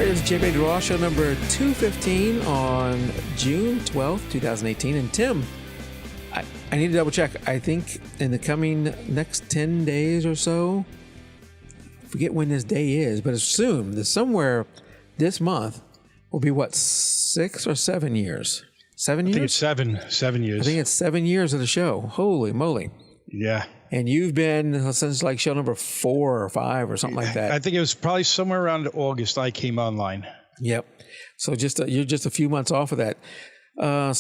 It's JP Raw show number 215 on June 12th, 2018. And Tim, I need to double check. I think in the coming next 10 days or so, I forget when this day is, but assume that somewhere this month will be what, 6 or 7 years? 7 years? I think it's 7 years. I think it's 7 years of the show. Holy moly. Yeah. And you've been since like show number 4 or 5 or something like that. I think it was probably somewhere around August I came online. Yep. So you're just a few months off of that. Well,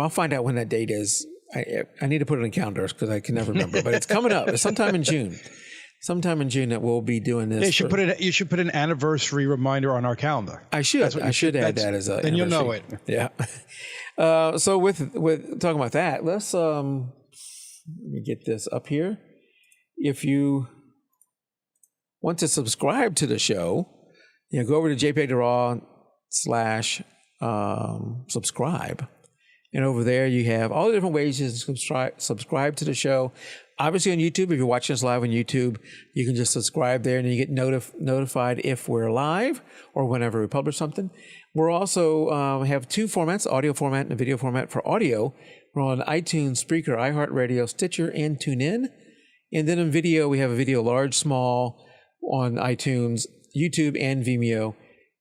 I'll find out when that date is. I need to put it in calendars because I can never remember. But it's coming up. It's sometime in June. Sometime in June that we'll be doing this. Yeah, you should put an anniversary reminder on our calendar. I should. I should add that as a. Then you'll know it. Yeah. So with talking about that, let's let me get this up here. If you want to subscribe to the show, go over to jpdraw/subscribe. And over there you have all the different ways you can subscribe to the show. Obviously on YouTube, if you're watching us live on YouTube, you can just subscribe there and you get notified if we're live or whenever we publish something. We're also have 2 formats, audio format and a video format. For audio, we're on iTunes, Spreaker, iHeartRadio, Stitcher, and TuneIn. And then in video, we have a video large, small on iTunes, YouTube, and Vimeo.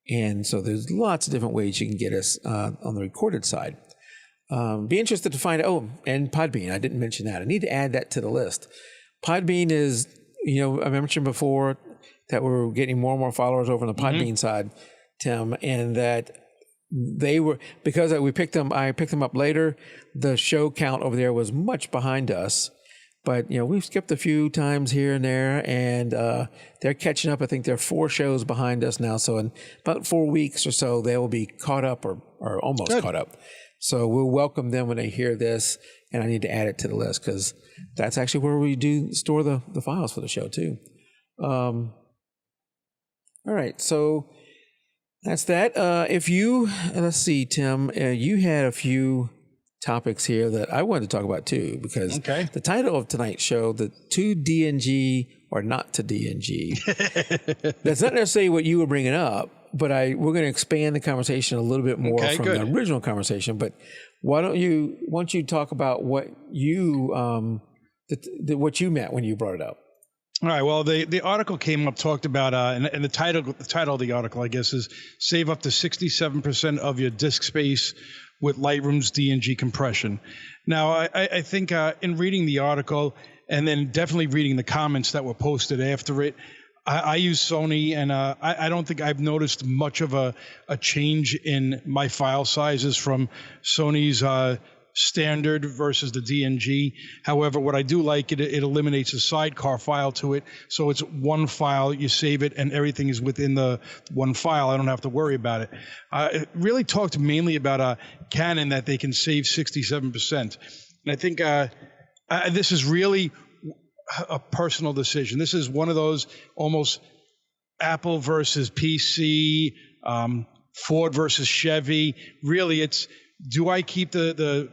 And so there's lots of different ways you can get us on the recorded side. Be interested to find out. Oh, and Podbean. I didn't mention that. I need to add that to the list. Podbean is, I mentioned before that we're getting more and more followers over on the Podbean side, Tim, and that they were, because I picked them up later, the show count over there was much behind us. But, we've skipped a few times here and there, and they're catching up. I think they're 4 shows behind us now. So in about 4 weeks or so, they will be caught up or almost caught up. So we'll welcome them when they hear this, and I need to add it to the list because that's actually where we do store the files for the show too. All right, so that's that. Let's see, Tim, you had a few topics here that I wanted to talk about too, because the title of tonight's show, the to DNG or not to DNG, that's not necessarily what you were bringing up. But we're going to expand the conversation a little bit more from the original conversation. But why don't you talk about what you what you meant when you brought it up? All right. Well, the article came up, talked about, and the title of the article, I guess, is save up to 67% of your disk space with Lightroom's DNG compression. Now, I think in reading the article and then definitely reading the comments that were posted after it, I use Sony, and I don't think I've noticed much of a change in my file sizes from Sony's standard versus the DNG. However, what I do like, it eliminates a sidecar file to it. So it's one file, you save it, and everything is within the one file. I don't have to worry about it. It really talked mainly about Canon, that they can save 67%. And I think this is really a personal decision. This is one of those almost Apple versus PC, Ford versus Chevy. Really, it's, do I keep the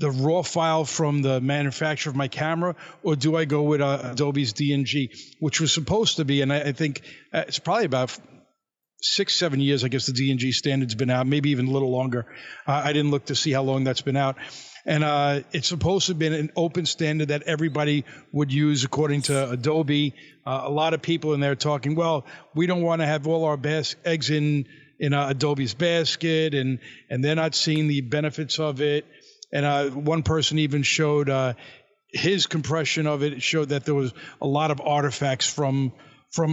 raw file from the manufacturer of my camera, or do I go with Adobe's DNG, which was supposed to be, and I think it's probably about 6-7 years, I guess the DNG standard's been out, maybe even a little longer. I didn't look to see how long that's been out. And it's supposed to have been an open standard that everybody would use according to Adobe. A lot of people in there talking, well, we don't want to have all our eggs in Adobe's basket, and they're not seeing the benefits of it. And one person even showed his compression of it. It showed that there was a lot of artifacts from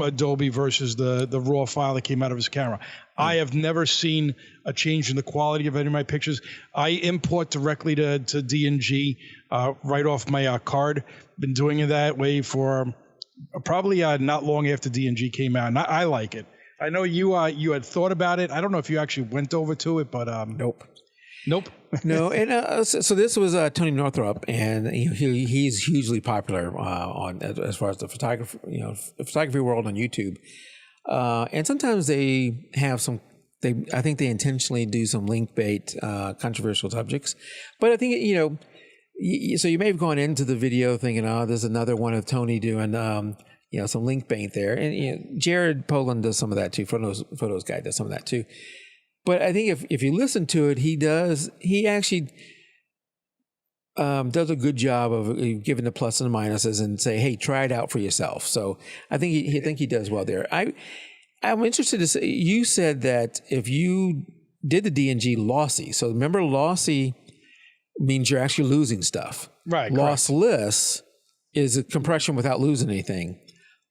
Adobe versus the raw file that came out of his camera. I have never seen a change in the quality of any of my pictures. I import directly to DNG right off my card. Been doing it that way for probably not long after DNG came out, and I like it. I know you had thought about it. I don't know if you actually went over to it, but Nope. No, and so this was Tony Northrup, and he's hugely popular on as far as the photography world on YouTube. And sometimes they have I think they intentionally do some link bait, controversial subjects. But I think so you may have gone into the video thinking, oh, there's another one of Tony doing some link paint there. And Jared Poland does some of that too. Photos guy does some of that too. But I think if you listen to it, he actually does a good job of giving the pluses and minuses and say, hey, try it out for yourself. So I think he does well there. I'm interested to say, you said that if you did the DNG lossy, so remember lossy means you're actually losing stuff. Right. Lossless is a compression without losing anything.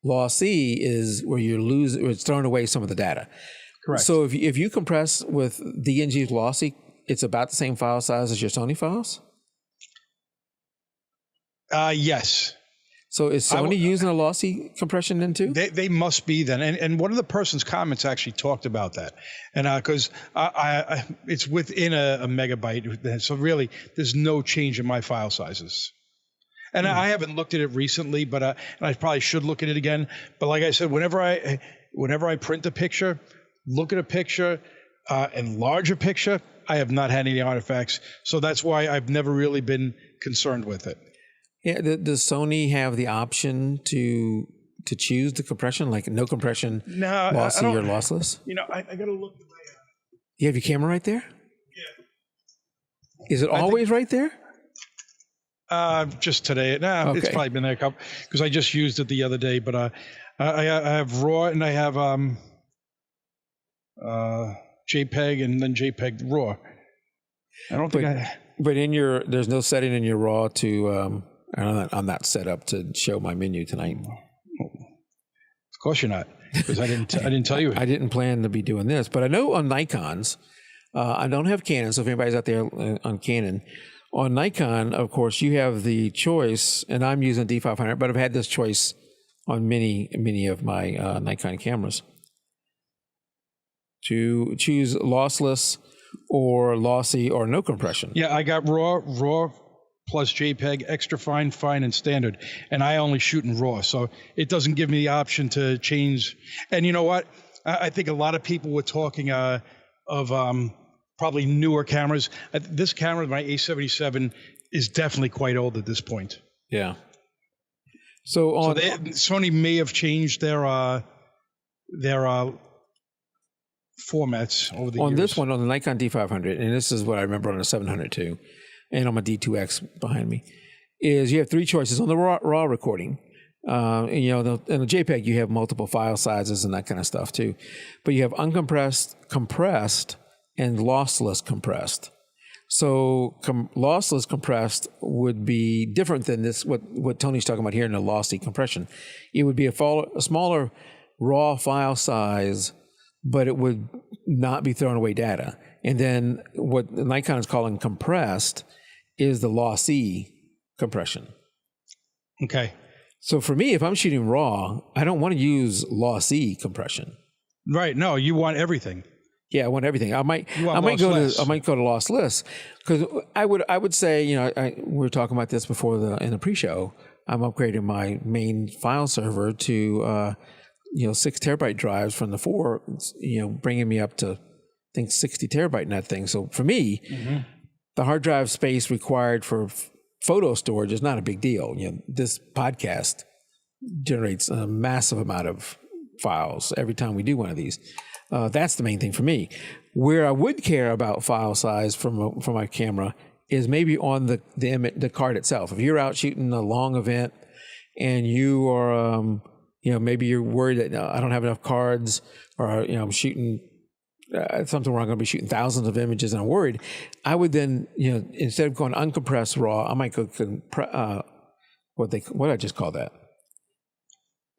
Lossy is where it's throwing away some of the data. Correct. So if you compress with DNG's lossy, it's about the same file size as your Sony files? Yes. So is Sony using a lossy compression then too? They must be then. And one of the person's comments actually talked about that. And because it's within a megabyte. So really, there's no change in my file sizes. And I haven't looked at it recently, but and I probably should look at it again. But like I said, whenever I print a picture, look at a picture, enlarge a picture, I have not had any artifacts. So that's why I've never really been concerned with it. Yeah, does Sony have the option to choose the compression, like no compression, lossy or lossless? I got to look at my... You have your camera right there? Yeah. Is it always right there? Just today. Okay. It's probably been there a couple, because I just used it the other day. But I have RAW and I have JPEG and then JPEG RAW. I don't think But there's no setting in your RAW to... I'm not set up to show my menu tonight. Of course you're not, because I didn't tell you. I didn't plan to be doing this, but I know on Nikons, I don't have Canon, so if anybody's out there on Canon, on Nikon, of course, you have the choice, and I'm using D500, but I've had this choice on many of my Nikon cameras to choose lossless or lossy or no compression. Yeah, I got RAW plus JPEG, extra fine, and standard. And I only shoot in RAW, so it doesn't give me the option to change. And you know what? I think a lot of people were talking of probably newer cameras. This camera, my A77, is definitely quite old at this point. Yeah. So Sony may have changed their formats over the years. On this one, on the Nikon D500, and this is what I remember on the 700 too, and on my D2X behind me, is you have three choices on the raw recording. In the JPEG, you have multiple file sizes and that kind of stuff too. But you have uncompressed, compressed, and lossless compressed. So lossless compressed would be different than this, what Tony's talking about here in the lossy compression. It would be a smaller raw file size, but it would not be throwing away data. And then what Nikon is calling compressed is the lossy compression. Okay. So for me, if I'm shooting raw, I don't want to use lossy compression. Right. No, you want everything. Yeah, I want everything. I might go to lossless, because I would say, we were talking about this before in the pre-show. I'm upgrading my main file server to 6 terabyte drives from the 4, bringing me up to I think 60 terabyte in that thing. So for me, the hard drive space required for photo storage is not a big deal. This podcast generates a massive amount of files every time we do one of these. That's the main thing for me. Where I would care about file size from my camera is maybe on the card itself. If you're out shooting a long event and you are, maybe you're worried that I don't have enough cards, or I'm shooting something where I'm going to be shooting thousands of images and I'm worried, I would then, instead of going uncompressed raw, I might go what did I just call that?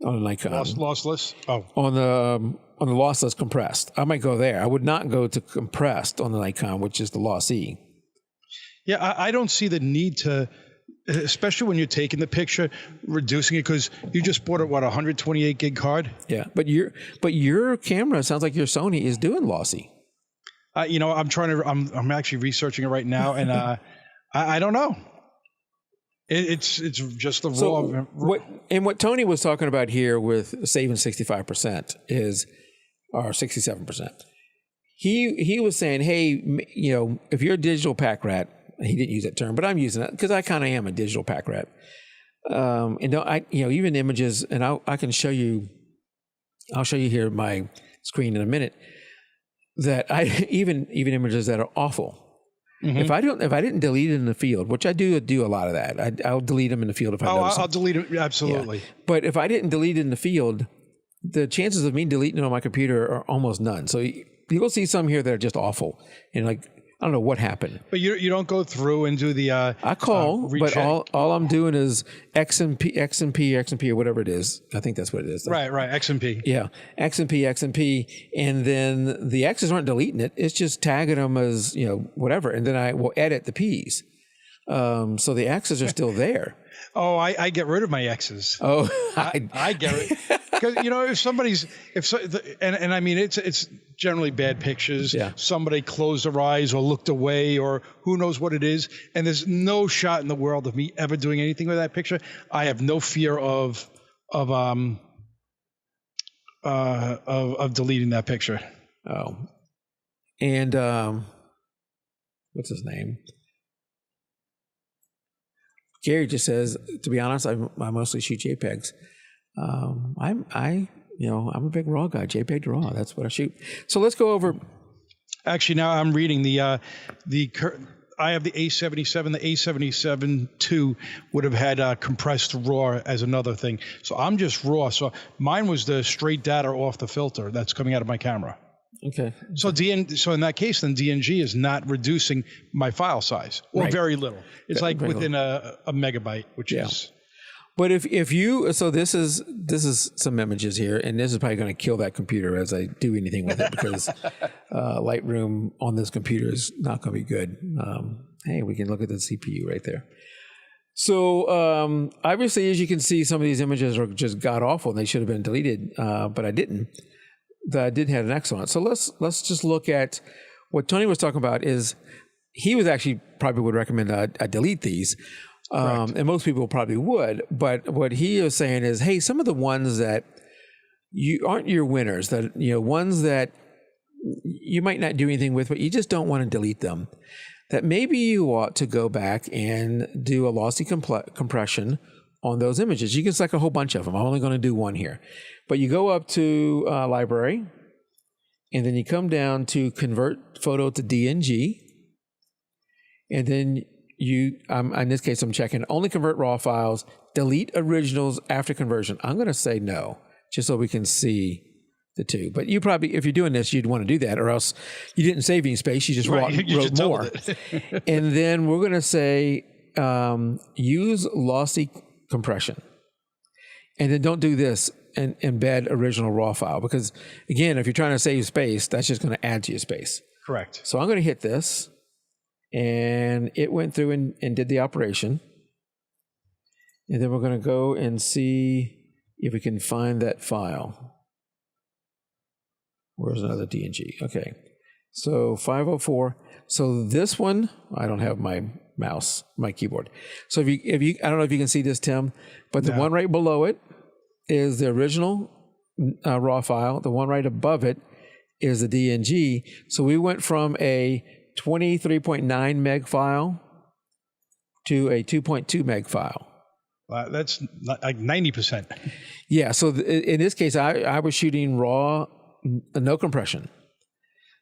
On a Nikon. Lossless? Oh. On the lossless compressed. I might go there. I would not go to compressed on the Nikon, which is the lossy. Yeah, I don't see the need to, especially when you're taking the picture, reducing it, because you just bought a 128 gig card. Yeah, but your camera sounds like your Sony is doing lossy. I'm actually researching it right now, and I don't know. It's just the raw. So what Tony was talking about here with saving 65% or 67%. He was saying, hey, if you're a digital pack rat, he didn't use that term, but I'm using it because I kind of am a digital pack rat. And even images, and I can show you. I'll show you here my screen in a minute. That even images that are awful. Mm-hmm. If I didn't delete it in the field, which I do a lot of that, I'll delete them in the field if I notice I'll delete it, absolutely. Yeah. But if I didn't delete it in the field, the chances of me deleting it on my computer are almost none. So you'll see some here that are just awful, and like I don't know what happened. But you don't go through and do the I call, but all I'm doing is XMP, or whatever it is. I think that's what it is. Right, XMP. Yeah, XMP, and then the X's aren't deleting it. It's just tagging them as whatever, and then I will edit the P's. So the X's are still there. Oh, I get rid of my X's. Oh, I get it because and I mean it's generally bad pictures. Yeah. Somebody closed their eyes or looked away or who knows what it is, and there's no shot in the world of me ever doing anything with that picture. I have no fear of deleting that picture. Oh, and what's his name? Gary just says, to be honest, I mostly shoot JPEGs. I'm a big RAW guy, JPEG to RAW. That's what I shoot. So let's go over. Actually, now I'm reading I have the A77. The A77 II would have had compressed RAW as another thing. So I'm just RAW. So mine was the straight data off the filter that's coming out of my camera. Okay. So in that case, then DNG is not reducing my file size, or very little. It's like within a megabyte, which is. But if you, so this is some images here, and this is probably going to kill that computer as I do anything with it because Lightroom on this computer is not going to be good. Hey, we can look at the CPU right there. So obviously, as you can see, some of these images are just god awful, and they should have been deleted, but I didn't. That did have an X on it. So let's just look at what Tony was talking about. Is he was actually probably would recommend I delete these, and most people probably would. But what he is saying is, hey, some of the ones that you aren't your winners, that ones that you might not do anything with, but you just don't want to delete them. That maybe you ought to go back and do a lossy compression on those images. You can select a whole bunch of them. I'm only going to do one here. But you go up to library, and then you come down to convert photo to DNG. And then in this case, I'm checking only convert raw files, delete originals after conversion. I'm going to say no, just so we can see the two. But you probably, if you're doing this, you'd want to do that, or else you didn't save any space. You just wrote more. And then we're going to say use lossy compression. And then don't do this and embed original raw file, because again, if you're trying to save space, that's just going to add to your space. Correct. So I'm going to hit this, and it went through and did the operation. And then we're going to go and see if we can find that file. Where's another DNG? Okay. So 504. So this one, I don't have my mouse, my keyboard. So if you, I don't know if you can see this, Tim, but the one right below it is the original raw file. The one right above it is the DNG. So we went from a 23.9 meg file to a 2.2 meg file. That's like 90%. Yeah. So in this case, I was shooting raw, no compression.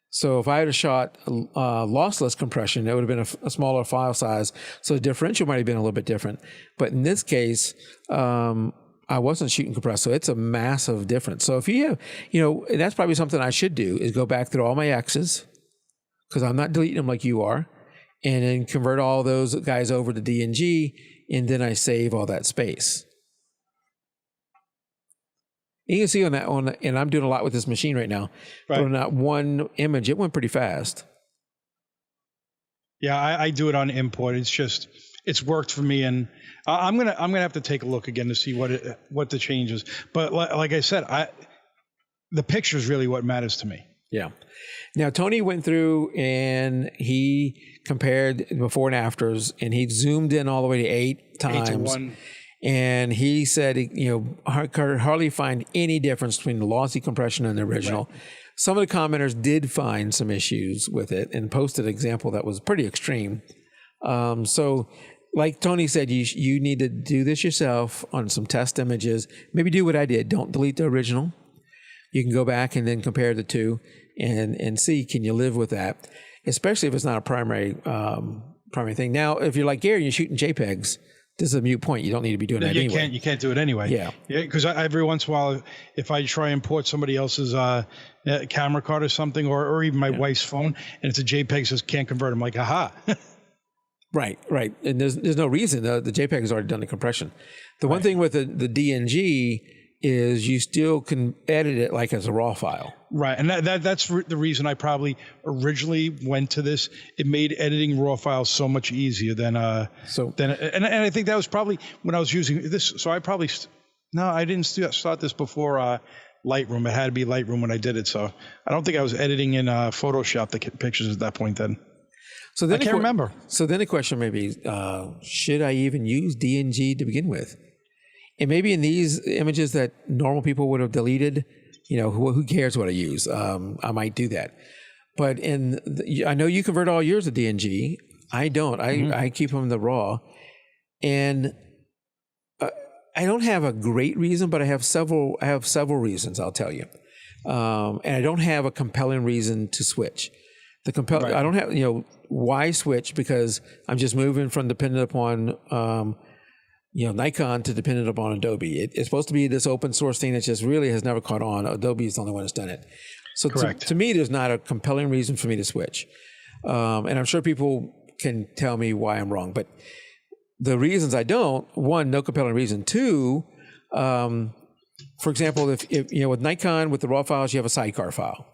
So if I had shot lossless compression, it would have been a smaller file size. So the differential might have been a little bit different. But in this case, I wasn't shooting compressed. So it's a massive difference. So if you have, and that's probably something I should do, is go back through all my X's, because I'm not deleting them like you are, and then convert all those guys over to DNG, and then I save all that space. You can see on that one, and I'm doing a lot with this machine right now. Right. But on that one image, it went pretty fast. Yeah, I do it on import. It's worked for me, and I'm gonna have to take a look again to see what the change is. But like I said, the picture is really what matters to me. Yeah. Now Tony went through and he compared before and afters, and he zoomed in all the way to 8 times. 8 to 1. And he said, could hardly find any difference between the lossy compression and the original. Right. Some of the commenters did find some issues with it and posted an example that was pretty extreme. So like Tony said, you need to do this yourself on some test images. Maybe do what I did. Don't delete the original. You can go back and then compare the two and see, can you live with that? Especially if it's not a primary thing. Now, if you're like Gary, you're shooting JPEGs, this is a moot point. You don't need to be doing that anyway. You can't do it anyway. Yeah. Because every once in a while, if I try and import somebody else's camera card or something, or even my wife's phone, and it's a JPEG, says can't convert, I'm like, aha. Right. And there's no reason. The JPEG has already done the compression. The one thing with the DNG is you still can edit it like as a raw file. Right. And that's the reason I probably originally went to this. It made editing raw files so much easier than and I think that was probably when I was using this. So I probably, I didn't start this before Lightroom. It had to be Lightroom when I did it. So I don't think I was editing in Photoshop the pictures at that point then. So then I can't remember. So then the question may be, should I even use DNG to begin with? And maybe in these images that normal people would have deleted, who cares what I use? I might do that. But I know you convert all yours to DNG. I don't. I keep them in the raw. And I don't have a great reason, but I have several reasons, I'll tell you. And I don't have a compelling reason to switch. I don't have, why switch? Because I'm just moving from dependent upon Nikon to dependent upon Adobe. It's supposed to be this open source thing that just really has never caught on. Adobe is the only one that's done it. So to me, there's not a compelling reason for me to switch. And I'm sure people can tell me why I'm wrong. But the reasons I don't, one, no compelling reason. Two, for example, if with Nikon, with the raw files, you have a sidecar file.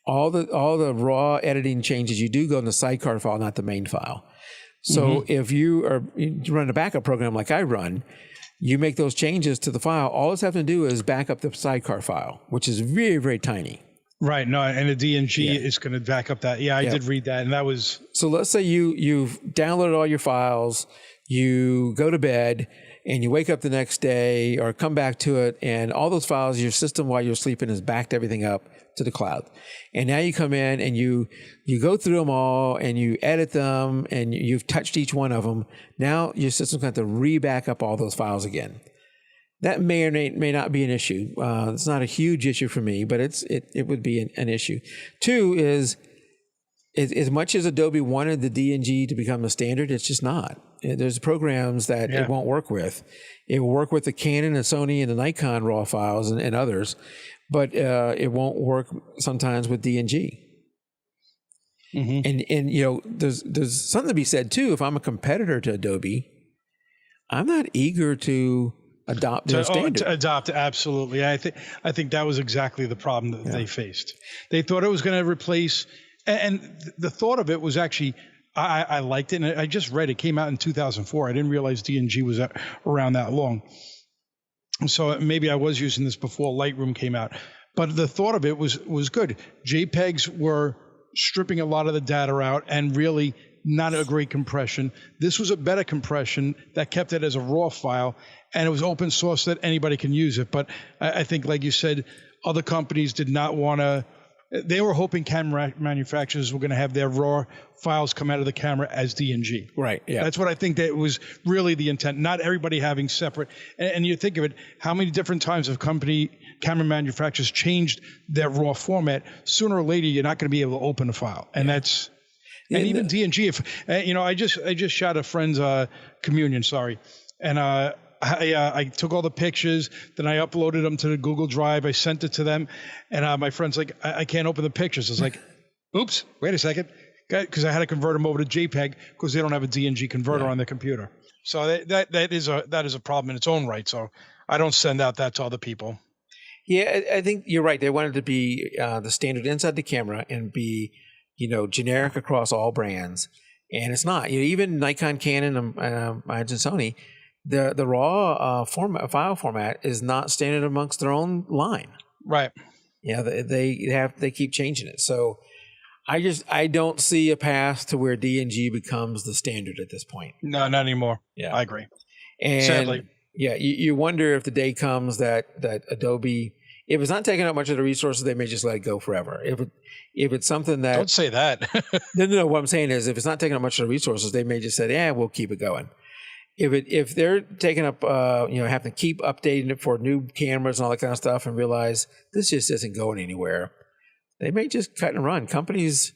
All the raw editing changes you do go in the sidecar file, not the main file. So if you run a backup program like I run, you make those changes to the file. All it's having to do is back up the sidecar file, which is very, very tiny. Right. No, and the DNG is going to back up that. Yeah, I did read that, and that was. So let's say you've downloaded all your files, you go to bed, and you wake up the next day or come back to it, and all those files, your system while you're sleeping has backed everything up to the cloud. And now you come in and you go through them all and you edit them and you've touched each one of them. Now your system's going to have to re-back up all those files again. That may or may not be an issue. It's not a huge issue for me, but it would be an issue. Two is, as much as Adobe wanted the DNG to become a standard, it's just not. There's programs that it won't work with. It will work with the Canon and Sony and the Nikon raw files and others, but it won't work sometimes with DNG. And there's something to be said too. If I'm a competitor to Adobe, I'm not eager to adopt their standard. To adopt, absolutely. I think that was exactly the problem that they faced. They thought it was going to replace, and the thought of it was actually. I liked it, and I just read it came out in 2004. I didn't realize DNG was around that long. So maybe I was using this before Lightroom came out. But the thought of it was good. JPEGs were stripping a lot of the data out and really not a great compression. This was a better compression that kept it as a raw file, and it was open source that anybody can use it. But I think, like you said, other companies did not want to. They were hoping camera manufacturers were going to have their raw files come out of the camera as DNG. Right. Yeah. That's what I think that was really the intent. Not everybody having separate. And you think of it, how many different times have camera manufacturers changed their raw format? Sooner or later, you're not going to be able to open a file, and that's. And even DNG. If I just shot a friend's communion. Sorry, and I took all the pictures, then I uploaded them to the Google Drive. I sent it to them, and my friend's like, I can't open the pictures. I was like, oops, wait a second, because I had to convert them over to JPEG because they don't have a DNG converter on their computer. So that is a problem in its own right. So I don't send out that to other people. Yeah, I think you're right. They wanted to be the standard inside the camera and be, generic across all brands, and it's not. Even Nikon, Canon, and Sony. The raw file format is not standard amongst their own line. Right. Yeah, they keep changing it. So I don't see a path to where DNG becomes the standard at this point. No, not anymore. Yeah, I agree. And sadly, you wonder if the day comes that Adobe, if it's not taking up much of the resources, they may just let it go forever. If it's something that don't say that. No. What I'm saying is, if it's not taking up much of the resources, they may just say, "Yeah, we'll keep it going." if they're taking up, have to keep updating it for new cameras and all that kind of stuff, and realize this just isn't going anywhere, they may just cut and run. Companies,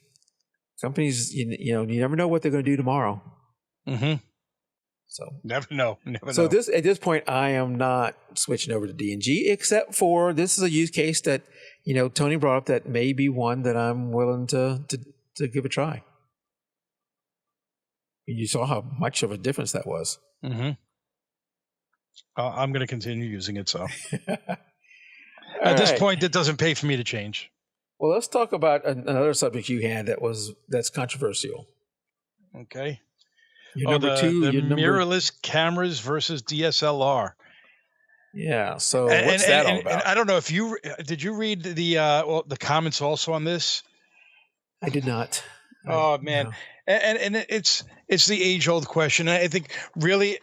you never know what they're going to do tomorrow. Mm-hmm. So never know. So at this point, I am not switching over to DNG, except for this is a use case that Tony brought up that may be one that I'm willing to give a try. You saw how much of a difference that was. Mm-hmm. I'm going to continue using it. So at this point, it doesn't pay for me to change. Well, let's talk about another subject you had that's controversial. Okay. Number two, the mirrorless cameras versus DSLR. Yeah. So what's that all about? And I don't know if did you read the comments also on this? I did not. Oh man. No. And it's the age-old question. I think really,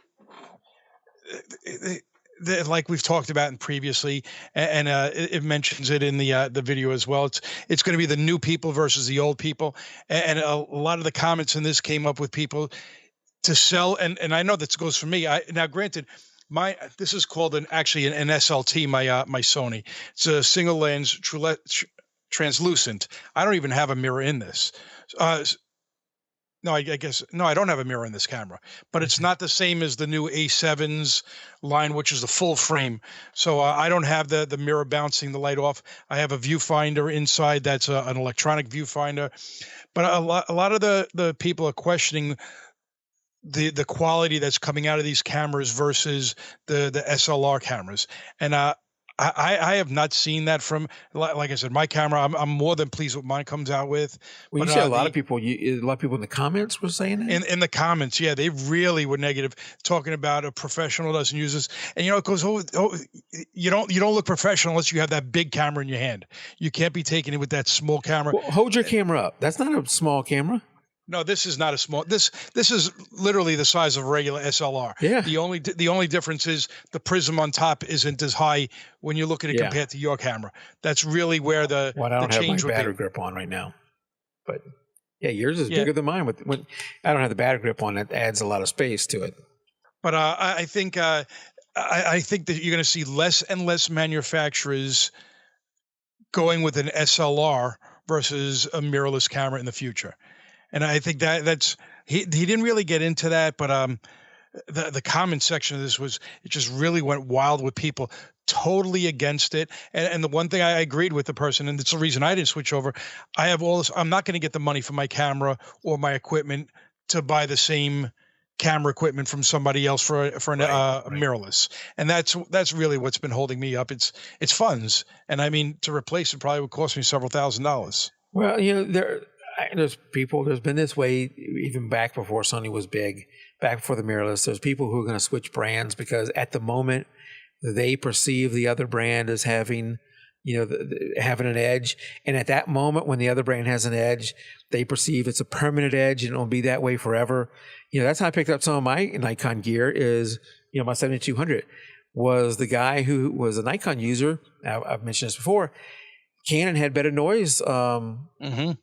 like we've talked about in previously, and it mentions it in the video as well. It's going to be the new people versus the old people, and a lot of the comments in this came up with people to sell, and I know this goes for me. Now, granted, this is called an SLT. My Sony. It's a single lens translucent. I don't even have a mirror in this. No, I guess no. I don't have a mirror in this camera, but it's not the same as the new A7's line, which is the full frame. So I don't have the mirror bouncing the light off. I have a viewfinder inside that's an electronic viewfinder. But a lot of the people are questioning the quality that's coming out of these cameras versus the SLR cameras, and I have not seen that from, like I said, my camera. I'm more than pleased with mine comes out with. Well, but, you said a lot of people in the comments were saying that. In the comments, yeah, they really were negative, talking about a professional doesn't use this, and it goes, you don't look professional unless you have that big camera in your hand. You can't be taking it with that small camera. Well, hold your camera up. That's not a small camera. No, this is not a small. This is literally the size of a regular SLR. Yeah. The only difference is the prism on top isn't as high when you look at it compared to your camera. That's really where the I don't have my battery grip on right now, but yeah, yours is bigger than mine. When I don't have the battery grip on, that adds a lot of space to it. But I think that you're going to see less and less manufacturers going with an SLR versus a mirrorless camera in the future. And I think that's he didn't really get into that, but the comment section of this it just really went wild with people totally against it. And the one thing I agreed with the person, and it's the reason I didn't switch over. I have all this. I'm not going to get the money for my camera or my equipment to buy the same camera equipment from somebody else for a mirrorless. And that's really what's been holding me up. It's funds, and I mean to replace it probably would cost me several $1,000s. Well, there's been this way even back before Sony was big, back before the mirrorless. There's people who are going to switch brands because at the moment they perceive the other brand as having, having an edge. And at that moment when the other brand has an edge, they perceive it's a permanent edge and it'll be that way forever. That's how I picked up some of my Nikon gear is, my 7200 was the guy who was a Nikon user. I've mentioned this before. Canon had better noise, noise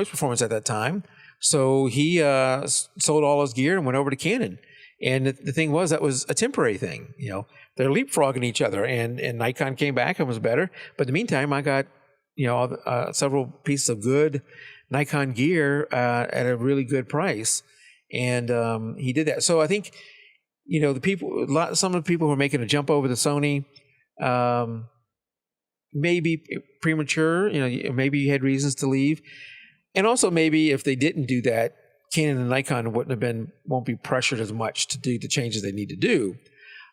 performance at that time. So he sold all his gear and went over to Canon. And the thing was, that was a temporary thing. They're leapfrogging each other, and Nikon came back and was better. But in the meantime, I got several pieces of good Nikon gear at a really good price, and he did that. So I think some of the people who are making a jump over to Sony. Maybe premature, maybe you had reasons to leave. And also maybe if they didn't do that, Canon and Nikon won't be pressured as much to do the changes they need to do.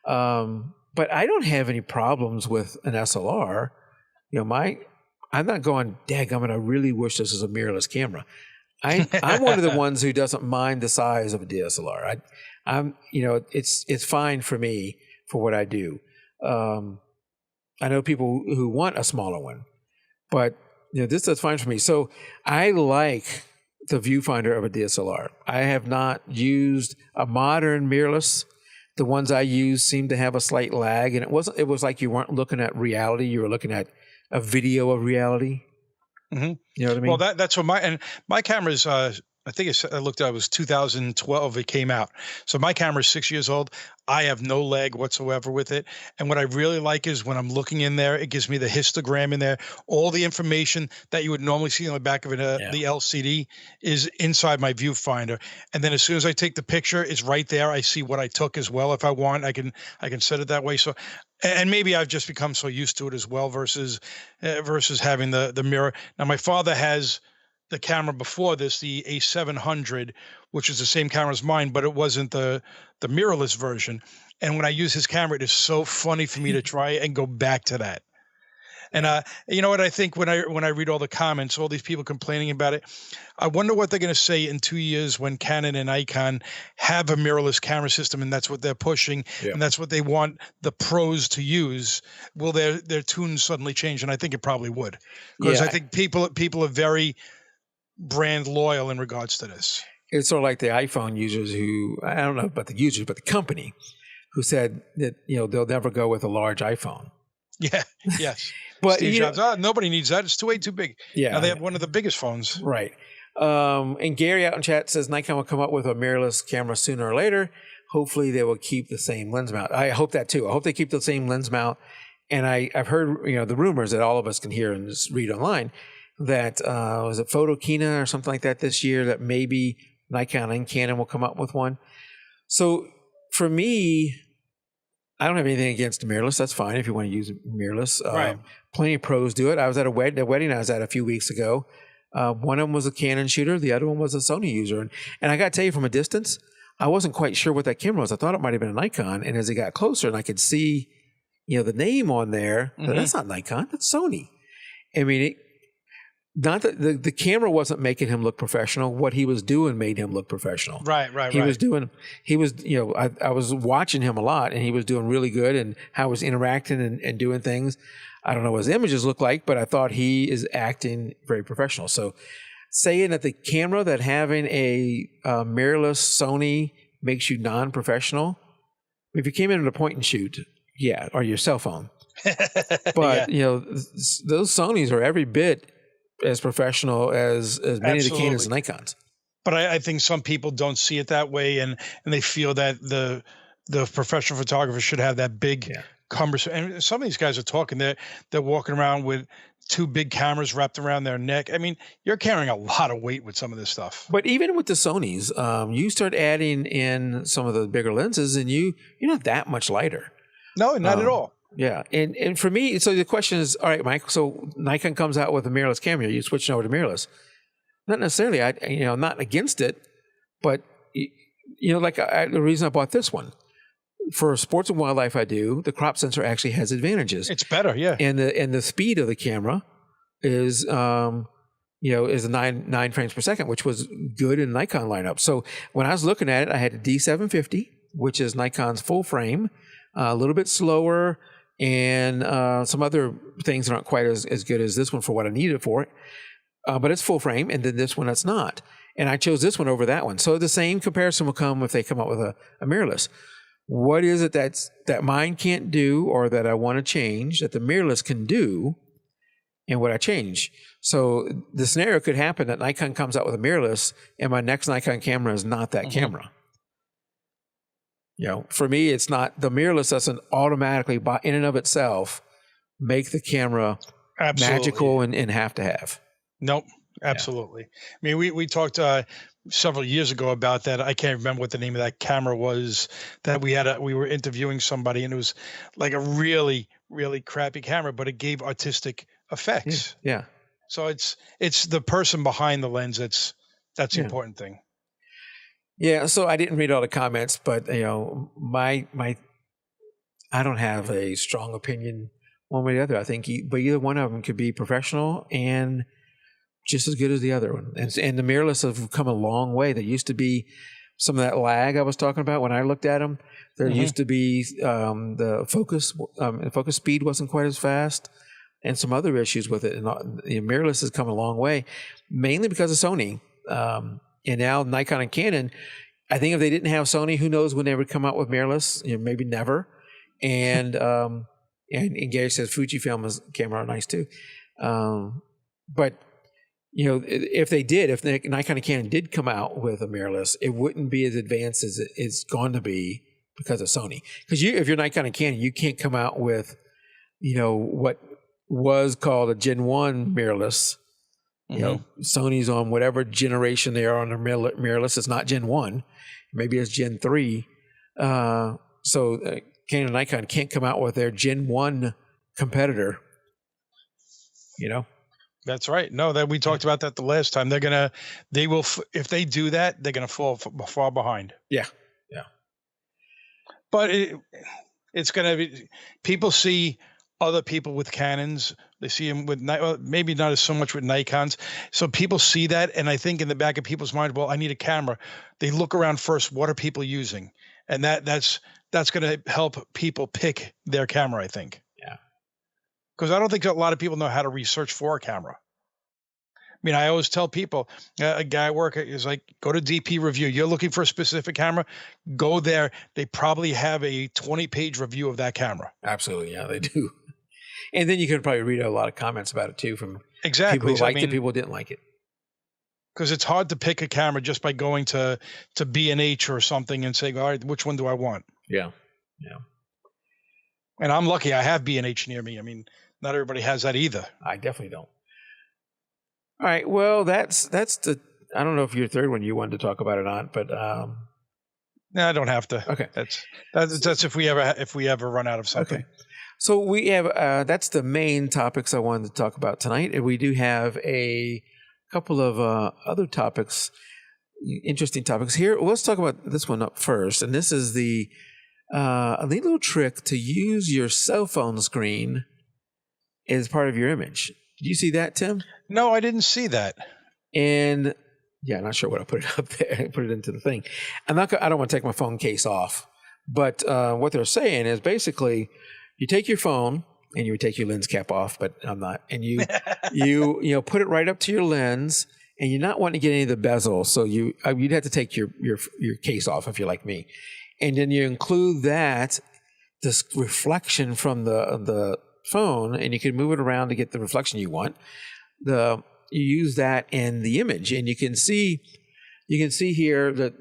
But I don't have any problems with an SLR. I'm not going, daggum, I really wish this was a mirrorless camera. I'm one of the ones who doesn't mind the size of a DSLR. It's fine for me for what I do. I know people who want a smaller one, but this is fine for me. So I like the viewfinder of a DSLR. I have not used a modern mirrorless. The ones I use seem to have a slight lag, and it was like you weren't looking at reality; you were looking at a video of reality. Mm-hmm. You know what I mean? Well, that's what my camera is I think I looked at it was 2012 it came out. So my camera is 6 years old. I have no lag whatsoever with it. And what I really like is when I'm looking in there, it gives me the histogram in there. All the information that you would normally see on the back of Yeah. the LCD is inside my viewfinder. And then as soon as I take the picture, it's right there. I see what I took as well. If I want, I can set it that way. So, and maybe I've just become so used to it as well versus having the mirror. Now my father has the camera before this, the A700, which is the same camera as mine, but it wasn't the mirrorless version. And when I use his camera, it is so funny for me to try and go back to that. And you know what I think when I read all the comments, all these people complaining about it, I wonder what they're going to say in 2 years when Canon and Nikon have a mirrorless camera system, and that's what they're pushing, and that's what they want the pros to use. Will their tunes suddenly change? And I think it probably would, because I think people are very brand loyal in regards to this. It's sort of like the iPhone users who, I don't know about the users, but the company who said that, they'll never go with a large iPhone. Yeah. Yes. But Steve Jobs, nobody needs that. It's way too big. Yeah. Now they have one of the biggest phones. Right. And Gary out in chat says Nikon will come up with a mirrorless camera sooner or later. Hopefully they will keep the same lens mount. I hope that too. I hope they keep the same lens mount. And I've heard, the rumors that all of us can hear and just read online that was it Photokina or something like that this year, that maybe Nikon and Canon will come up with one. So for me, I don't have anything against mirrorless. That's fine if you want to use mirrorless. Right. Plenty of pros do it. I was at a wedding I was at a few weeks ago. One of them was a Canon shooter. The other one was a Sony user. And I got to tell you, from a distance, I wasn't quite sure what that camera was. I thought it might have been a Nikon. And as it got closer and I could see, the name on there, that's not Nikon, that's Sony. I mean, not that the camera wasn't making him look professional. What he was doing made him look professional. Right. He was, I was watching him a lot, and he was doing really good, and how he was interacting and doing things. I don't know what his images look like, but I thought he is acting very professional. So saying that the camera, that having a mirrorless Sony makes you non-professional, if you came in at a point and shoot, or your cell phone. But, those Sonys are every bit as professional as many of the Canons and Nikons. But I think some people don't see it that way, and they feel that the professional photographer should have that big cumbersome. And some of these guys are talking, they're walking around with two big cameras wrapped around their neck. I mean, you're carrying a lot of weight with some of this stuff. But even with the Sonys, you start adding in some of the bigger lenses, and you're not that much lighter. No, not at all. Yeah. And for me, so the question is, all right, Mike, so Nikon comes out with a mirrorless camera, you switching over to mirrorless. Not necessarily, I'm not against it, but the reason I bought this one, for sports and wildlife I do, the crop sensor actually has advantages. It's better, yeah. And the speed of the camera is is 9 frames per second, which was good in Nikon lineup. So when I was looking at it, I had a D750, which is Nikon's full frame, a little bit slower, and some other things that aren't quite as good as this one for what I needed it for. But it's full frame, and then this one that's not. And I chose this one over that one. So the same comparison will come if they come up with a mirrorless. What is it that mine can't do, or that I want to change, that the mirrorless can do, and what I change? So the scenario could happen that Nikon comes out with a mirrorless, and my next Nikon camera is not that camera. For me, it's not, the mirrorless doesn't automatically, in and of itself, make the camera magical and have to have. Nope, absolutely. I mean, we talked several years ago about that. I can't remember what the name of that camera was that we were interviewing somebody, and it was like a really, really crappy camera, but it gave artistic effects. Yeah. So it's the person behind the lens that's the important thing. Yeah, so I didn't read all the comments, but my I don't have a strong opinion one way or the other. I think either one of them could be professional and just as good as the other one. And the mirrorless have come a long way. There used to be some of that lag I was talking about when I looked at them. There used to be the focus speed wasn't quite as fast, and some other issues with it. And the mirrorless has come a long way, mainly because of Sony. And now Nikon and Canon, I think if they didn't have Sony, who knows when they would come out with mirrorless? Maybe never. And and Gary says Fujifilm's camera are nice too. But if the Nikon and Canon did come out with a mirrorless, it wouldn't be as advanced as it's going to be because of Sony. Because if you're Nikon and Canon, you can't come out with, what was called a Gen 1 mirrorless. Sony's on whatever generation they are on their mirrorless. It's not Gen 1. Maybe it's Gen 3. So Canon and Nikon can't come out with their Gen 1 competitor. That's right. No, that we talked about that the last time. They will, if they do that, they're going to fall far behind. Yeah. But it's going to be, people see other people with Canons. They see them with, maybe not as so much with Nikons. So people see that. And I think in the back of people's mind, well, I need a camera. They look around first. What are people using? And that's going to help people pick their camera, I think. Yeah. Because I don't think a lot of people know how to research for a camera. I mean, I always tell people, a guy at work is like, go to DP Review. You're looking for a specific camera, go there. They probably have a 20-page review of that camera. Absolutely. Yeah, they do. And then you can probably read a lot of comments about it too from people who liked it, people who didn't like it. Because it's hard to pick a camera just by going to B&H or something and saying, all right, which one do I want? Yeah. And I'm lucky I have B&H near me. I mean, not everybody has that either. I definitely don't. All right. Well, that's I don't know if your third one you wanted to talk about or not, but no, I don't have to. Okay. That's if we ever run out of something. Okay. So we have that's the main topics I wanted to talk about tonight, and we do have a couple of other topics, interesting topics here. Let's talk about this one up first, and this is a neat little trick to use your cell phone screen as part of your image. Did you see that, Tim? No, I didn't see that. And yeah, I'm not sure what I put it up there. Put it into the thing. I don't want to take my phone case off, but what they're saying is basically you take your phone and you would take your lens cap off, but I'm not. And you put it right up to your lens, and you're not wanting to get any of the bezel, so you'd have to take your case off if you're like me, and then you include this reflection from the phone, and you can move it around to get the reflection you want. You use that in the image, and you can see here that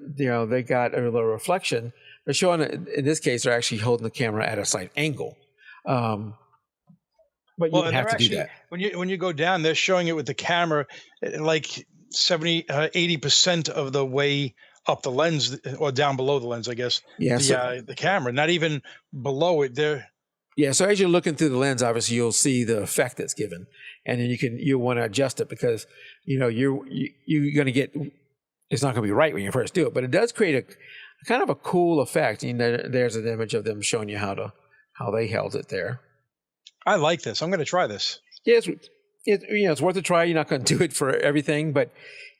they got a little reflection. They're showing it, in this case, they're actually holding the camera at a slight angle. But you don't have to do that. When you go down, they're showing it with the camera like 80% of the way up the lens, or down below the lens, I guess. Yeah. The camera, not even below it. Yeah. So as you're looking through the lens, obviously you'll see the effect that's given, and then you want to adjust it because you're going to get, it's not going to be right when you first do it, but it does create a kind of a cool effect. There's an image of them showing you how they held it there. I like this. I'm going to try this. Yeah, it's worth a try. You're not going to do it for everything, but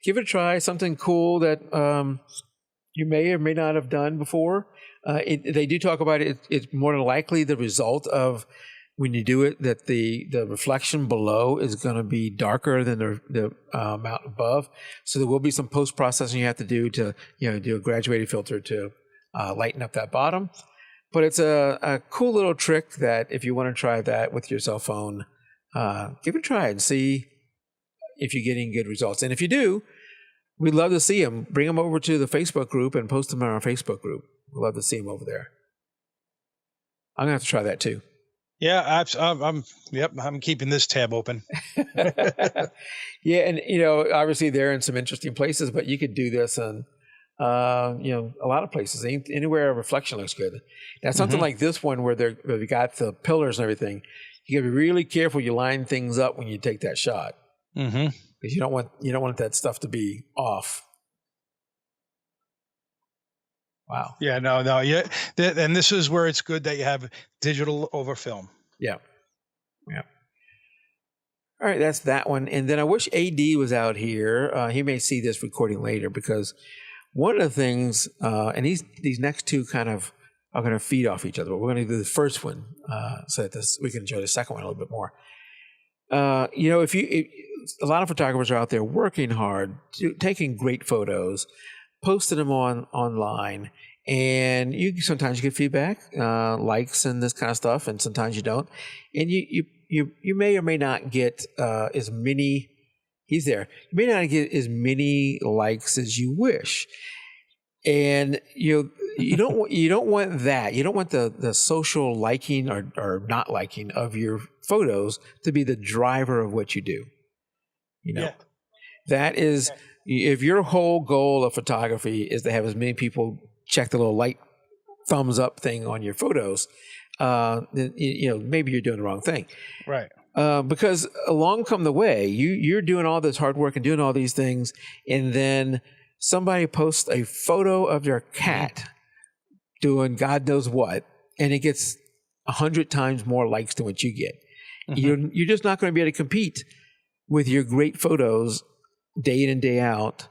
give it a try. Something cool that you may or may not have done before. They do talk about it. It's more than likely the result of when you do it that the reflection below is going to be darker than the amount above. So there will be some post processing you have to do to do a graduated filter to lighten up that bottom. But it's a cool little trick that if you want to try that with your cell phone, give it a try and see if you're getting good results. And if you do, we'd love to see them. Bring them over to the Facebook group and post them on our Facebook group. We'd love to see them over there. I'm going to have to try that too. Yeah, I'm keeping this tab open. Yeah, and obviously they're in some interesting places, but you could do this in a lot of places. Anywhere a reflection looks good. Now something like this one where they got the pillars and everything, you got to be really careful you line things up when you take that shot. Mm-hmm. Because you don't want that stuff to be off. Wow. Yeah, no, yeah. And this is where it's good that you have digital over film. Yeah. All right, that's that one. And then I wish AD was out here. He may see this recording later because one of the things, and these next two kind of are going to feed off each other, but we're going to do the first one so that we can enjoy the second one a little bit more. If a lot of photographers are out there working hard, taking great photos, posting them online, and sometimes you get feedback, likes and this kind of stuff, and sometimes you don't. And you may or may not get as many He's there. You may not get as many likes as you wish. And you don't want that. You don't want the social liking or not liking of your photos to be the driver of what you do. That is, if your whole goal of photography is to have as many people check the little light thumbs up thing on your photos, then maybe you're doing the wrong thing. Right. Because along come the way, you're doing all this hard work and doing all these things, and then somebody posts a photo of their cat doing God knows what, and it gets 100 times more likes than what you get. You're just not going to be able to compete with your great photos day in and day out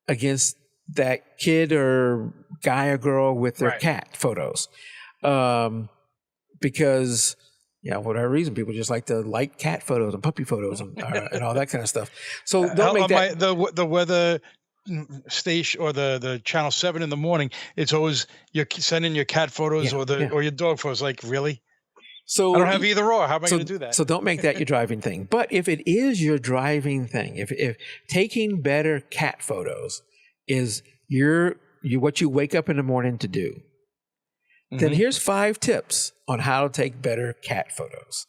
against that kid or guy or girl with their cat photos. Because whatever reason, people just like to like cat photos and puppy photos and all that kind of stuff. So don't make that the weather station or the channel 7 in the morning. It's always you're sending your cat photos or your dog photos. Like, really? So I don't have either or. How am I going to do that? So don't make that your driving thing. But if it is your driving thing, if taking better cat photos is what you wake up in the morning to do, then here's 5 tips on how to take better cat photos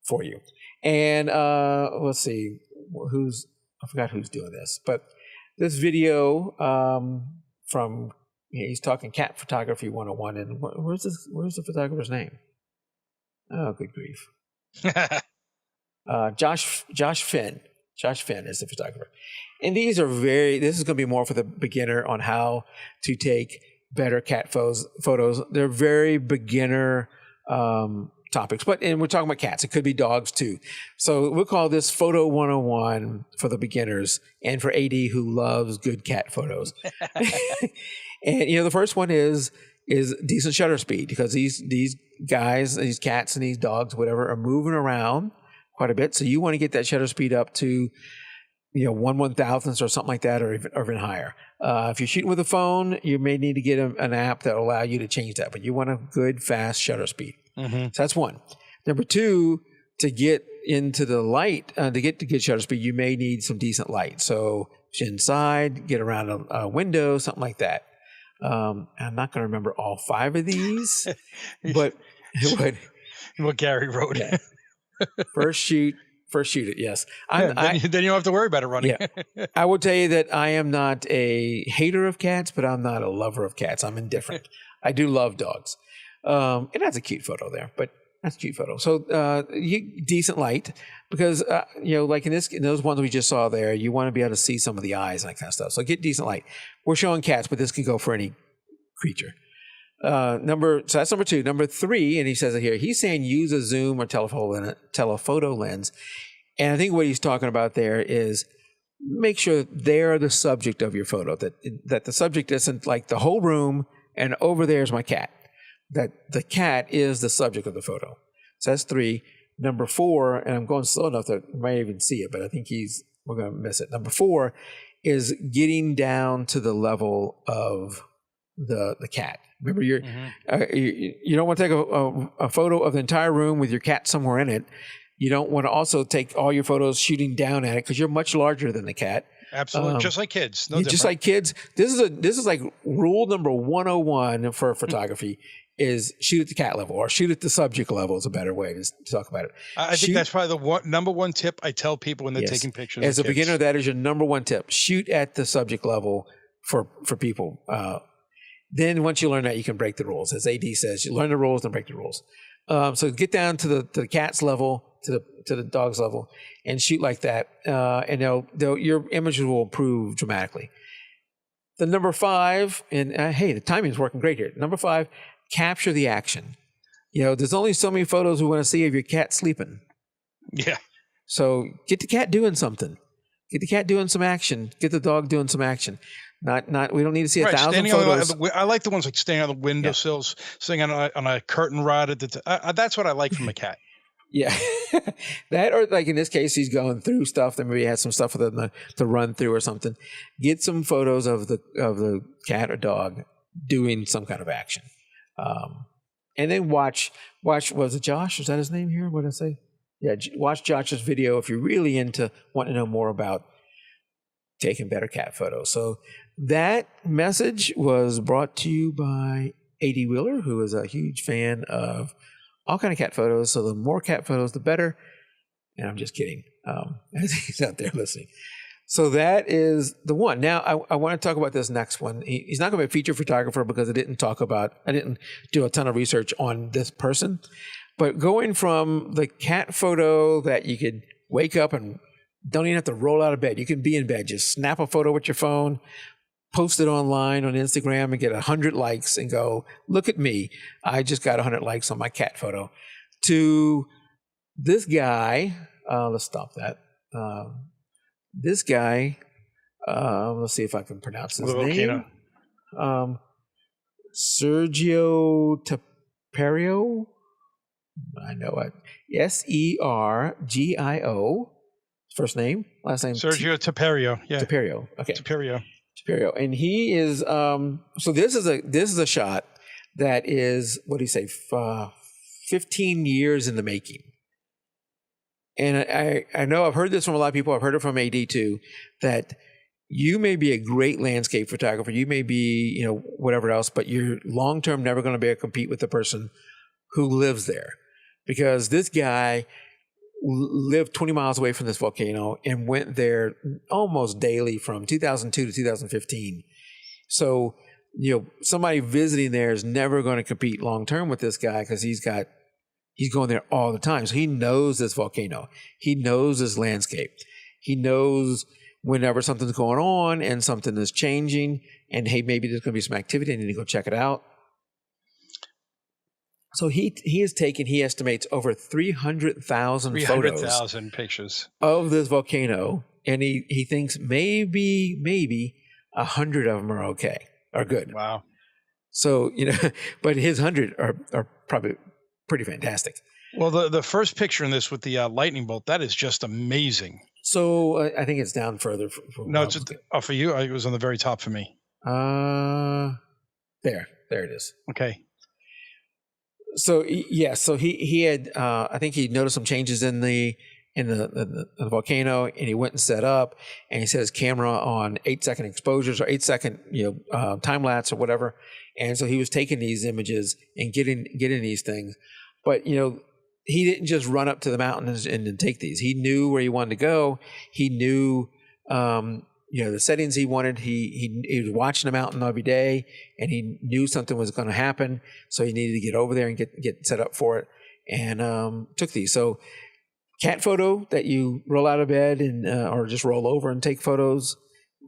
for you. And let's see, I forgot who's doing this, but this video from he's talking Cat Photography 101, and where's the photographer's name? Oh, good grief. Josh Finn. Josh Finn is the photographer. And this is going to be more for the beginner on how to take better cat photos. They're very beginner topics, and we're talking about cats. It could be dogs too. So we'll call this Photo 101 for the beginners and for AD who loves good cat photos. And the first one is decent shutter speed, because these guys, these cats and these dogs, whatever, are moving around quite a bit. So you want to get that shutter speed up to 1/1000th or something like that, or even higher. If you're shooting with a phone, you may need to get an app that will allow you to change that, but you want a good, fast shutter speed. So that's one. Number 2, to get into the light, to get to good shutter speed, you may need some decent light. So inside, get around a window, something like that. I'm not going to remember all 5 of these, but what Gary wrote. Yeah. First shoot it. Yes. Then you don't have to worry about it running. Yeah. I will tell you that I am not a hater of cats, but I'm not a lover of cats. I'm indifferent. I do love dogs. And that's a cute photo there, but that's a cute photo. So, decent light, because, like in those ones we just saw there, you want to be able to see some of the eyes and that kind of stuff. So get decent light. We're showing cats, but this can go for any creature. So that's number 2. Number 3, and he says it here, he's saying use a zoom or telephoto lens. And I think what he's talking about there is make sure they're the subject of your photo, that the subject isn't like the whole room and over there's my cat, that the cat is the subject of the photo. So that's 3. Number 4, and I'm going slow enough that you might even see it, but I think we're going to miss it. Number 4 is getting down to the level of the cat. Remember, you don't want to take a photo of the entire room with your cat somewhere in it. You don't want to also take all your photos shooting down at it, because you're much larger than the cat. Absolutely, just like kids. No different. Just like kids. This is like rule number 101 for photography. Is shoot at the cat level, or shoot at the subject level is a better way to talk about it. I think that's probably the number one tip I tell people when they're taking pictures. As a beginner, that is your number 1 tip. Shoot at the subject level for people. Then once you learn that, you can break the rules. As AD says, you learn the rules, then break the rules. So get down to the cat's level, to the dog's level, and shoot like that, and your images will improve dramatically. The number 5, and hey, the timing is working great here. Number 5. Capture the action. There's only so many photos we want to see of your cat sleeping. Yeah. So get the cat doing something. Get the cat doing some action. Get the dog doing some action. Not. We don't need to see 1,000 photos. I like the ones like staying on the windowsills, sitting on a curtain rod. That's what I like from a cat. Yeah, that, or like in this case, he's going through stuff. Then maybe he has some stuff for them to run through or something. Get some photos of the cat or dog doing some kind of action. And then watch, was it Josh? Is that his name here? What did I say? Yeah, watch Josh's video if you're really into wanting to know more about taking better cat photos. So that message was brought to you by A.D. Wheeler, who is a huge fan of all kind of cat photos. So the more cat photos, the better. And I'm just kidding. As he's out there listening. So that is the one. Now I want to talk about this next one. He's not going to be a feature photographer because I didn't do a ton of research on this person. But going from the cat photo that you could wake up and don't even have to roll out of bed. You can be in bed, just snap a photo with your phone, post it online on Instagram and get 100 likes and go, look at me. I just got 100 likes on my cat photo. To this guy, let's stop that. This guy, let's see if I can pronounce his name. Sergio Taperio. I know it. Sergio. First name, last name. Sergio Taperio. Yeah. Taperio. Okay. Taperio. And he is. So this is a shot that is, what do you say? 15 years in the making. And I know I've heard this from a lot of people. I've heard it from AD too, that you may be a great landscape photographer. You may be, whatever else, but you're long-term never going to be able to compete with the person who lives there. Because this guy lived 20 miles away from this volcano and went there almost daily from 2002 to 2015. So, somebody visiting there is never going to compete long-term with this guy because he's going there all the time. So he knows this volcano. He knows this landscape. He knows whenever something's going on and something is changing and, hey, maybe there's going to be some activity. I need to go check it out. So he estimates over 300,000 photos pictures of this volcano. And he thinks maybe 100 of them are good. Wow. So, but his 100 are probably pretty fantastic. Well, the first picture in this with the lightning bolt, that is just amazing. So I think it's down further. No, it's for you. It was on the very top for me. There it is. Okay. So so he had I think he noticed some changes in the volcano, and he went and set up, and he set his camera on 8-second exposures or 8-second time lapse or whatever, and so he was taking these images and getting these things, but he didn't just run up to the mountains and take these. He knew where he wanted to go. He knew the settings he wanted. He was watching the mountain every day, and he knew something was going to happen, so he needed to get over there and get set up for it, and took these. So cat photo that you roll out of bed and or just roll over and take photos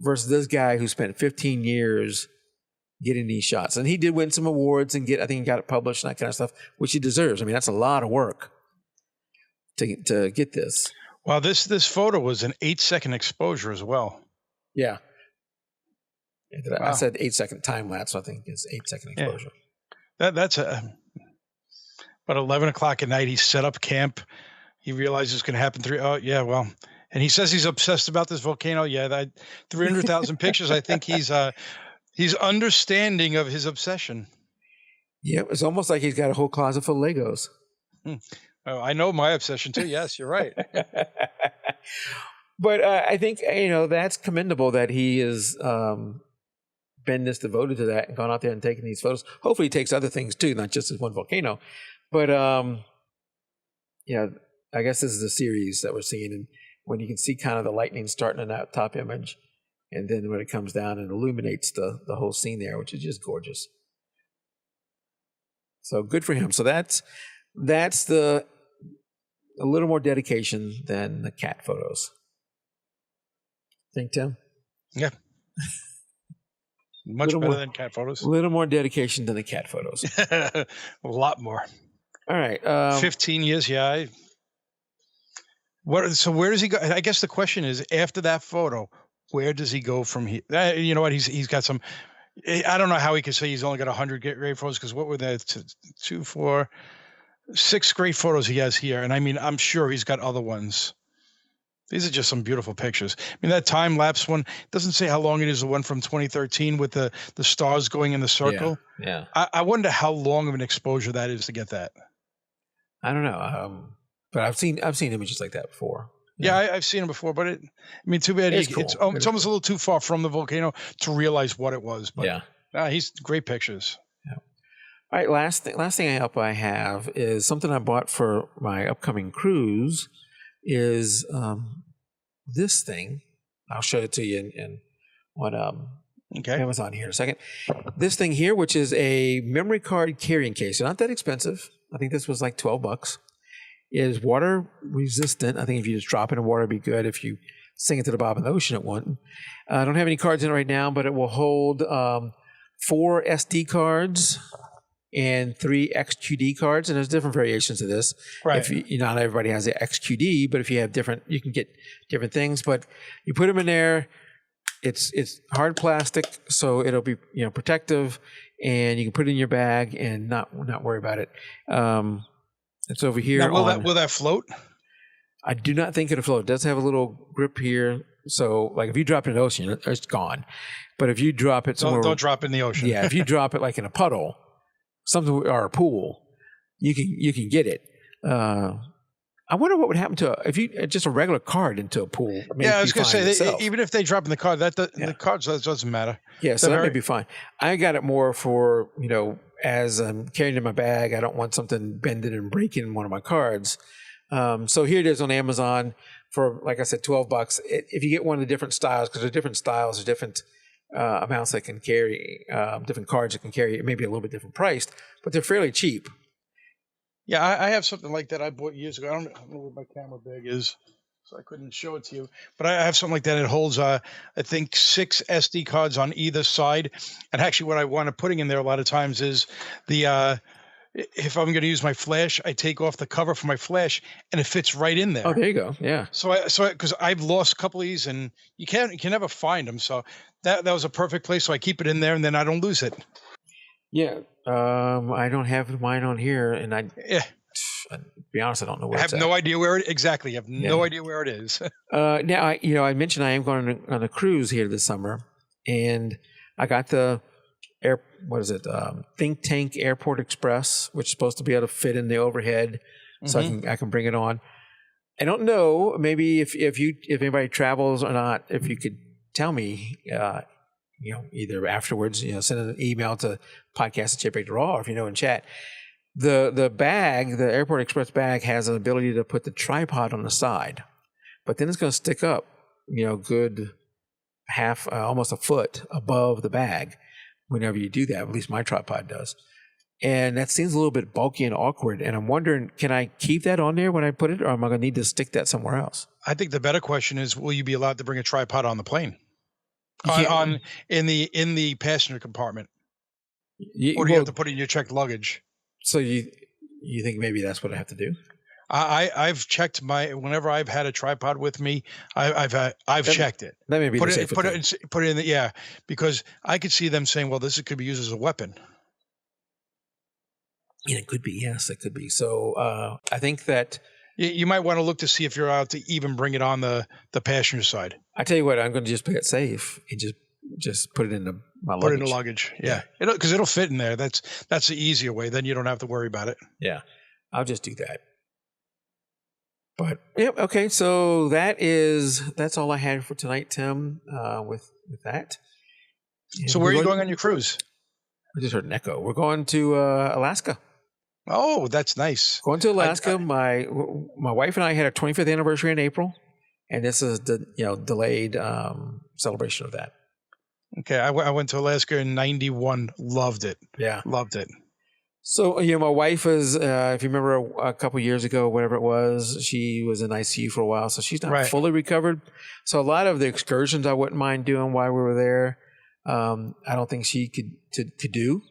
versus this guy who spent 15 years getting these shots. And he did win some awards and I think he got it published and that kind of stuff, which he deserves. I mean, that's a lot of work to get this. Wow, this photo was an 8-second exposure as well. Yeah. Wow. I said 8-second time lapse, so I think it's 8-second exposure. Yeah. That's about 11 o'clock at night. He set up camp. He realized it's going to happen. And he says he's obsessed about this volcano. Yeah, that 300,000 pictures. I think he's understanding of his obsession. Yeah, it's almost like he's got a whole closet full of Legos. Oh, I know my obsession too. Yes, you're right. But I think that's commendable that he has been this devoted to that and gone out there and taken these photos. Hopefully, he takes other things too, not just this one volcano. But I guess this is a series that we're seeing, and when you can see kind of the lightning starting in that top image, and then when it comes down and illuminates the whole scene there, which is just gorgeous. So good for him. So that's a little more dedication than the cat photos. Think, Tim? Yeah. Much better than cat photos. A little more dedication than the cat photos. A lot more. All right. 15 years, yeah. So where does he go? I guess the question is, after that photo, where does he go from here? You know what? He's got some. I don't know how he could say he's only got 100 great photos, because what were that? 2, 4, 6 great photos he has here, and I mean, I'm sure he's got other ones. These are just some beautiful pictures. I mean, that time lapse one doesn't say how long it is. The one from 2013 with the stars going in the circle. Yeah. I wonder how long of an exposure that is to get that. I don't know. But I've seen images like that before. Yeah, I've seen it before, but too bad It's it's cool. almost a little too far from the volcano to realize what it was. But Yeah. he's great pictures. Yeah. All right, last thing I have is something I bought for my upcoming cruise is this thing. I'll show it to you on Amazon here in a second. This thing here, which is a memory card carrying case. So not that expensive. I think this was like $12. Is water resistant. I think if you just drop it in water, it'd be good. If you sink it to the bottom of the ocean, it wouldn't. I don't have any cards in it right now, but it will hold 4 SD cards and 3 XQD cards, and there's different variations of this. Right. If not everybody has the XQD, but if you have different, you can get different things. But you put them in there. It's hard plastic, so it'll be protective, and you can put it in your bag and not worry about it. It's over here. Now, will that float? I do not think it'll float. It does have a little grip here. So, like, if you drop it in the ocean, it's gone. But if you drop it somewhere... Don't drop it in the ocean. Yeah, if you drop it, like, in a puddle, or a pool, you can get it. I wonder what would happen to if you just a regular card into a pool. Yeah, I was going to say, even if they drop in the card, the cards doesn't matter. Yeah, so that may be fine. I got it more for, as I'm carrying it in my bag, I don't want something bending and breaking one of my cards. So here it is on Amazon for, like I said, $12. If you get one of the different styles, because there are different styles, or different amounts that can carry, different cards that can carry, it may be a little bit different priced, but they're fairly cheap. Yeah, I have something like that I bought years ago. I don't know where my camera bag is, so I couldn't show it to you. But I have something like that. It holds, I think, 6 SD cards on either side. And actually, what I want to putting in there a lot of times is if I'm going to use my flash, I take off the cover for my flash, and it fits right in there. Oh, there you go. Yeah. So because I've lost a couple of these, and you can never find them. So that was a perfect place. So I keep it in there, and then I don't lose it. Yeah. I don't have mine on here, and to be honest, I don't know where it's at. I have no idea where it exactly. I have no idea where it is. Now, I mentioned I am going on a cruise here this summer, and I got the Think Tank Airport Express, which is supposed to be able to fit in the overhead, so I can bring it on. I don't know, maybe if anybody travels or not, if you could tell me, either afterwards, send an email to podcast@chipbreak.raw, or if in chat. The bag, the Airport Express bag, has an ability to put the tripod on the side, but then it's going to stick up, good half, almost a foot above the bag whenever you do that. At least my tripod does. And that seems a little bit bulky and awkward. And I'm wondering, can I keep that on there when I put it, or am I going to need to stick that somewhere else? I think the better question is, will you be allowed to bring a tripod on the plane? In the passenger compartment, or do you have to put it in your checked luggage? So you think maybe that's what I have to do? I've checked whenever I've had a tripod with me, I've checked it. That may be put it in because I could see them saying, well, this could be used as a weapon. Yeah, it could be. Yes, it could be. So I think that you might want to look to see if you're allowed to even bring it on the passenger side. I tell you what, I'm going to just play it safe and just put it in my luggage. Put it in the luggage. Yeah. Because it'll fit in there. That's the easier way. Then you don't have to worry about it. Yeah. I'll just do that. But yeah, okay. So that's all I had for tonight, Tim, with that. So where are you going on your cruise? I just heard an echo. We're going to Alaska. Oh, that's nice. Going to Alaska. My wife and I had our 25th anniversary in April, and this is the delayed celebration of that. Okay, I went to Alaska in '91. Loved it. Yeah, loved it. So my wife is, if you remember a couple years ago, whatever it was, she was in ICU for a while, so she's not fully recovered. So a lot of the excursions I wouldn't mind doing while we were there, I don't think she could do.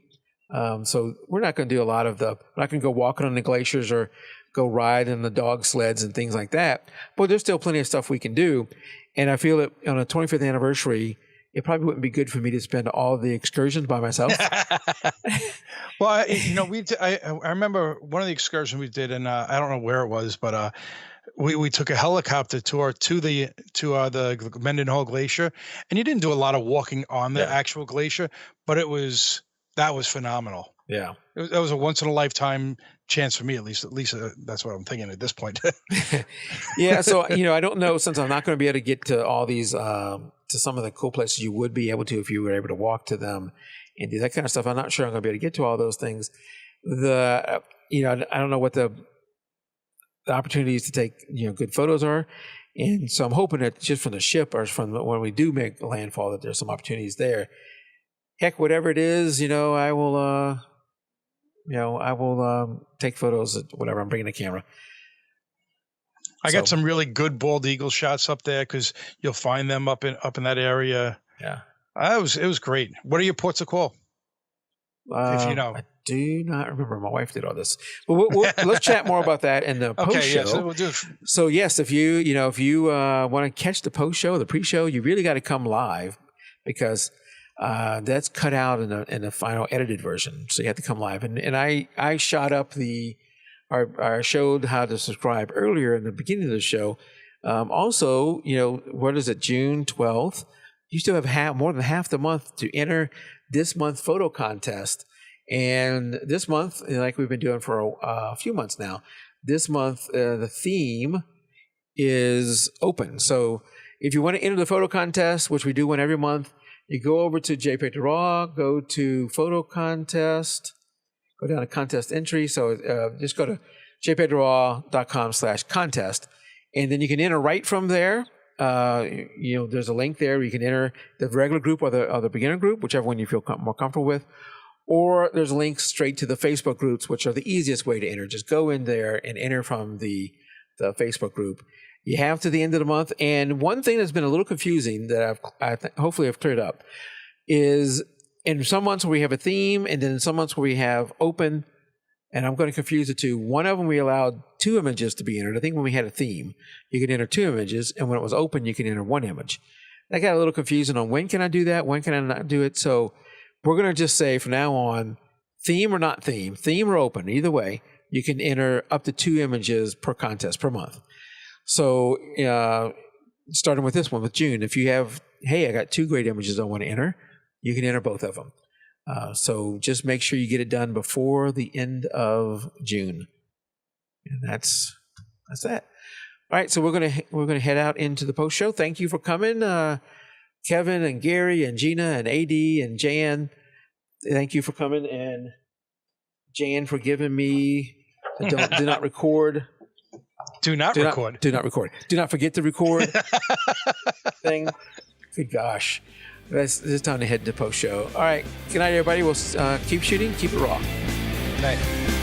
So we're not going to do a lot of we're not going to go walking on the glaciers or go ride in the dog sleds and things like that. But there's still plenty of stuff we can do. And I feel that on a 25th anniversary, it probably wouldn't be good for me to spend all the excursions by myself. Well, I remember one of the excursions we did, and I don't know where it was, but we took a helicopter tour to the Mendenhall Glacier, and you didn't do a lot of walking on the actual glacier, but that was phenomenal. Yeah. That was a once in a lifetime chance for me, at least. That's what I'm thinking at this point. Yeah. So, I don't know, since I'm not going to be able to get to all these, to some of the cool places you would be able to if you were able to walk to them and do that kind of stuff. I'm not sure I'm going to be able to get to all those things. I don't know what the opportunities to take, good photos are. And so I'm hoping that just from the ship or from when we do make landfall, that there's some opportunities there. Heck, whatever it is, I will, take photos at whatever. I'm bringing a camera. I got some really good bald eagle shots up there because you'll find them up in that area. Yeah, it was great. What are your ports of call? If you know, I do not remember. My wife did all this, but let's chat more about that in the post show. Yeah, so we'll do. So yes, if you want to catch the post show, the pre show, you really got to come live because that's cut out in the final edited version. So you have to come live, and I shot up I showed how to subscribe earlier in the beginning of the show. Also, what is it, June 12th? You still have more than half the month to enter this month's photo contest. And this month, like we've been doing for a few months now, this month the theme is open. So if you want to enter the photo contest, which we do one every month, you go over to JPEG to RAW, go to photo contest, go down to contest entry. So just go to jpegtoraw.com/contest, and then you can enter right from there. There's a link there where you can enter the regular group or the beginner group, whichever one you feel more comfortable with. Or there's links straight to the Facebook groups, which are the easiest way to enter. Just go in there and enter from the Facebook group. You have to the end of the month. And one thing that's been a little confusing that hopefully I've cleared up is in some months where we have a theme, and then in some months where we have open, and I'm going to confuse the two. One of them we allowed 2 images to be entered. I think when we had a theme, you could enter 2 images, and when it was open, you could enter 1 image. That got a little confusing on when can I do that, when can I not do it. So we're going to just say from now on, theme or not theme or open, either way, you can enter up to 2 images per contest per month. So starting with this one, with June, if you have, hey, I got 2 great images I want to enter, you can enter both of them. So just make sure you get it done before the end of June. And that's that. All right, so we're gonna head out into the post show. Thank you for coming, Kevin and Gary and Gina and AD and Jan. Thank you for coming, and Jan for giving me the do not record. Do not record. Do not record. Do not forget to record thing. Good gosh. It's time to head to post show. All right. Good night, everybody. We'll keep shooting. Keep it raw. Good night.